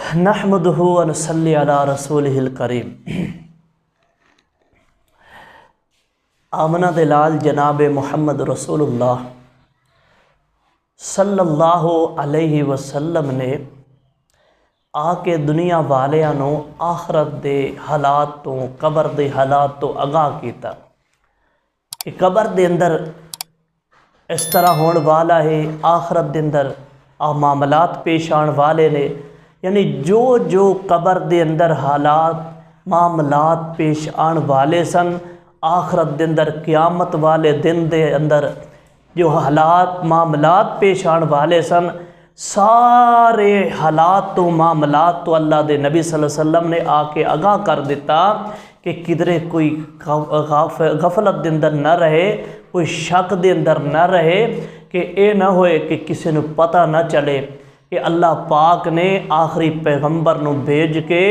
नहमदुहु व नसल्ली अला रसूलिहिल करीम। आमना दे लाल जनाब मुहम्मद रसूलुल्लाह सल्लल्लाहु अलैहि वसल्लम ने आके दुनिया वालियां नूं आखरत दे हालात तो कबर दे हालात तो आगाह किया कि कबर दे अंदर इस तरह होने वाला है, आखरत दे अंदर आ मामलात पेश आने वाले ने। यानी जो जो कबर दे अंदर हालात मामलात पेश आने वाले सन, आखरत दे अंदर क़यामत वाले दिन दे अंदर जो हालात मामलात पेश आने वाले सन, सारे हालात तो मामलात तो अल्लाह दे नबी सल्लल्लाहु अलैहि वसल्लम ने आके आगाह कर दिता कि किधरे कोई गफलत दे अंदर न रहे, कोई शक दे अंदर न रहे कि ये ना होए कि किसी को पता ना चले कि अल्लाह पाक ने आखिरी पैगंबर नूं भेज के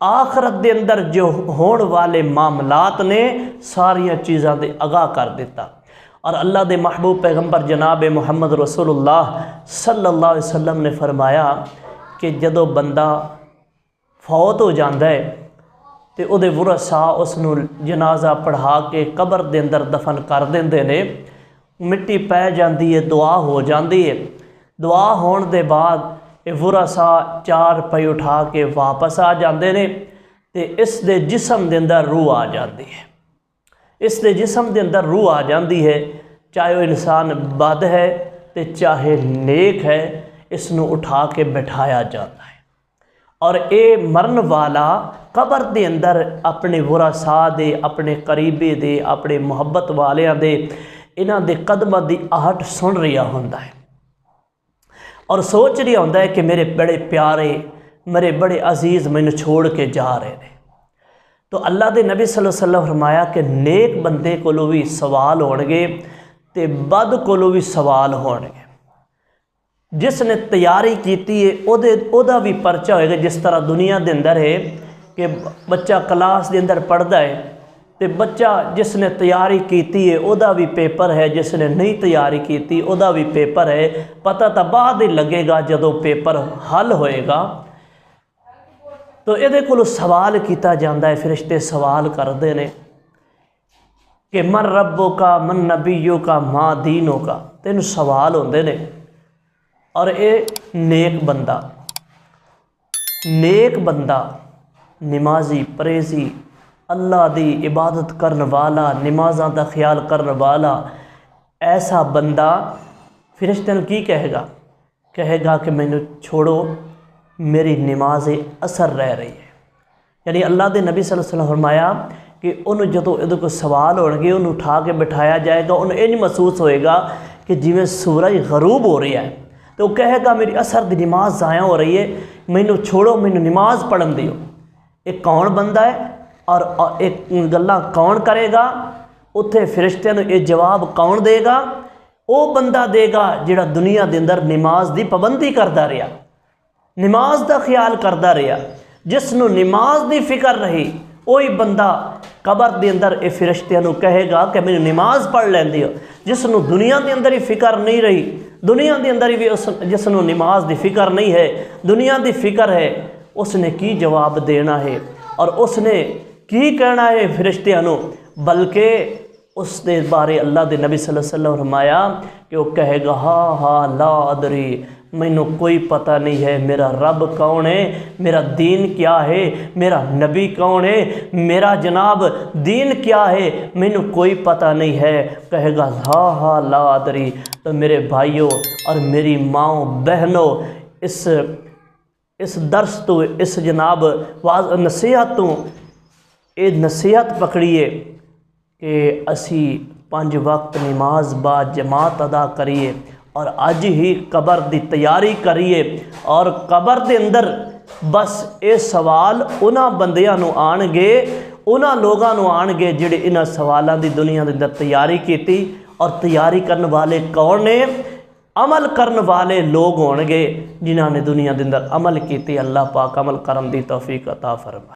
आखरत दे अंदर जो होने वाले मामलात ने सारिया चीज़ां दे आगाह कर दिता। और अल्लाह दे महबूब पैगंबर जनाब मुहम्मद रसूलुल्लाह सल्लल्लाहु अलैहि वसल्लम ने फरमाया कि जदों बंदा फौत हो जाता है तो उहदे वरसा उसनूं जनाजा पढ़ा के कबर दे अंदर दफन कर देंदे ने। मिट्टी पै जाती है, दुआ हो जाती है। दुआ होने के बाद ये वरसा चार पई उठा के वापस आ जाते हैं तो इस दे जिसम के अंदर रूह आ जाती है। इस दे जिसम के अंदर रूह आ जाती है, चाहे वह इंसान बद है तो चाहे नेक है, इसनों उठा के बिठाया जाता है। और ये मरन वाला कबर दे अंदर अपने वरसा दे, अपने करीबी दे, अपने मुहब्बत वालियां दे, इन्हां दे कदमां दी आहट सुन रहा होंदा है और सोच रहा होंदा है कि मेरे बड़े प्यारे, मेरे बड़े अजीज़ मैनू छोड़ के जा रहे हैं। तो अल्लाह के नबी सल्लल्लाहु अलैहि वसल्लम फरमाया कि नेक बंदे कोलों भी सवाल होणगे ते बद कोलों भी सवाल होणगे। जिसने तैयारी की है ओदा भी परचा होएगा। जिस तरह दुनिया के अंदर है कि बच्चा क्लास के अंदर पढ़ता है तो बच्चा जिसने तैयारी की है ओदा भी पेपर है, जिसने नहीं तैयारी की ओदा भी पेपर है। पता तो बाद ही लगेगा जदों पेपर हल होएगा। तो ये को सवाल किया जाता है, फरिश्ते सवाल करते हैं कि मन रब्बो का, मन नबीयो का, माँ दीनों का। तेन सवाल होंदे ने। और ये नेक बंदा नमाजी परहेजी अल्लाह दी इबादत करने वाला, नमाज़ां दा ख्याल करने वाला ऐसा बंदा फरिश्ते की कहेगा? कहेगा कि मैनू छोड़ो, मेरी नमाज असर रह रही है। यानी अल्लाह के नबी सल्लल्लाहु अलैहि वसल्लम फरमाया कि उन्होंने जो ये कोई सवाल होंगे उन्होंने उठा के बिठाया जाएगा, उन्हें यह नहीं महसूस होएगा कि जिमें सूरज गरूब हो रहा है। तो कहेगा मेरी असर की नमाज ज़ाया हो रही है, मैनू छोड़ो, मैनू नमाज पढ़न दियो। एक कौन बंदा है और एक गल्लां कौन करेगा? उत्थे फरिश्ते नूं ये जवाब कौन देगा? वो बंदा देगा जिहड़ा दुनिया के अंदर नमाज की पाबंदी करता रहा, नमाज का ख्याल करता रहा, जिसनों नमाज की फिक्र रही। वही बंदा कबर के अंदर ये फरिश्ते नूं कहेगा कि मैनू नमाज पढ़ लैंदे हो। जिसनों दुनिया के अंदर ही फिक्र नहीं रही, दुनिया के अंदर भी उस जिसनों नमाज की फिक्र नहीं है, दुनिया की फिक्र है, उसने की जवाब देना है और उसने की कहना है फरिश्तियां नूं? बल्कि उसके बारे अल्लाह के नबी सल्लल्लाहु अलैहि वसल्लम फरमाया कि वह कहेगा हाँ ला अदरी, मैनू कोई पता नहीं है मेरा रब कौन है, मेरा दीन क्या है, मेरा नबी कौन है, मेरा जनाब दीन क्या है, मैनू कोई पता नहीं है। कहेगा हाँ ला अदरी। तो मेरे भाइयों और मेरी माओ बहनों, इस दर्स तो, इस जनाब वाज नसीहत तो ये नसीहत पकड़िए कि असी 5 वक्त नमाज बा जमात अदा करिए और अज ही कबर की तैयारी करिए। और कबर के अंदर बस ये सवाल उन्होंने बंदियां नूं आणगे, उन्होंने लोगों नूं आणगे जिहड़े इन्हां सवालों की दुनिया के अंदर तैयारी की। और तैयारी करने वाले कौन ने? अमल करने वाले लोग होणगे जिन्होंने दुनिया के अंदर अमल किए। अल्लाह पाक अमल करन दी तौफीक अता फरमाए।